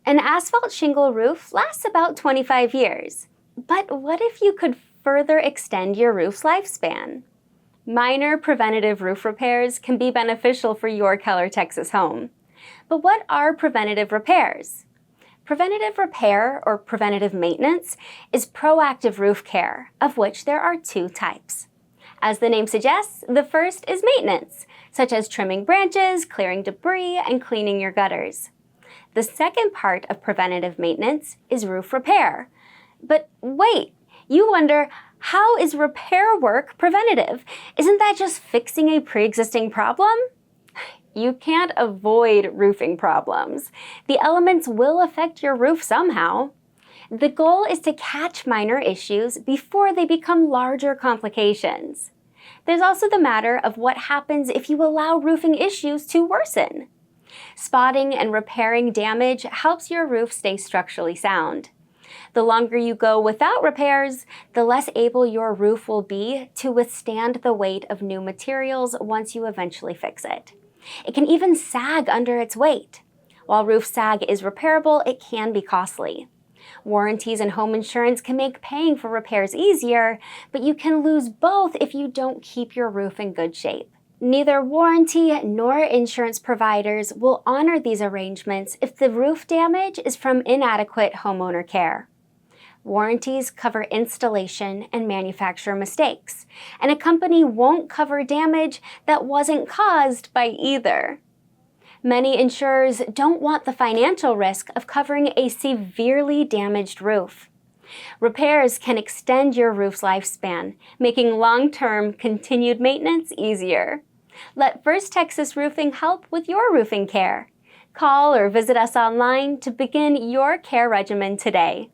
An asphalt shingle roof lasts about 25 years. But what if you could further extend your roof's lifespan? Minor preventative roof repairs can be beneficial for your Keller, Texas home. But what are preventative repairs? Preventative repair, or preventative maintenance, is proactive roof care, of which there are two types. As the name suggests, the first is maintenance, such as trimming branches, clearing debris, and cleaning your gutters. The second part of preventative maintenance is roof repair. But wait, you wonder, how is repair work preventative? Isn't that just fixing a pre-existing problem? You can't avoid roofing problems. The elements will affect your roof somehow. The goal is to catch minor issues before they become larger complications. There's also the matter of what happens if you allow roofing issues to worsen. Spotting and repairing damage helps your roof stay structurally sound. The longer you go without repairs, the less able your roof will be to withstand the weight of new materials once you eventually fix it. It can even sag under its weight. While roof sag is repairable, it can be costly. Warranties and home insurance can make paying for repairs easier, but you can lose both if you don't keep your roof in good shape. Neither warranty nor insurance providers will honor these arrangements if the roof damage is from inadequate homeowner care. Warranties cover installation and manufacturer mistakes, and a company won't cover damage that wasn't caused by either. Many insurers don't want the financial risk of covering a severely damaged roof. Repairs can extend your roof's lifespan, making long-term continued maintenance easier. Let First Texas Roofing help with your roofing care. Call or visit us online to begin your care regimen today.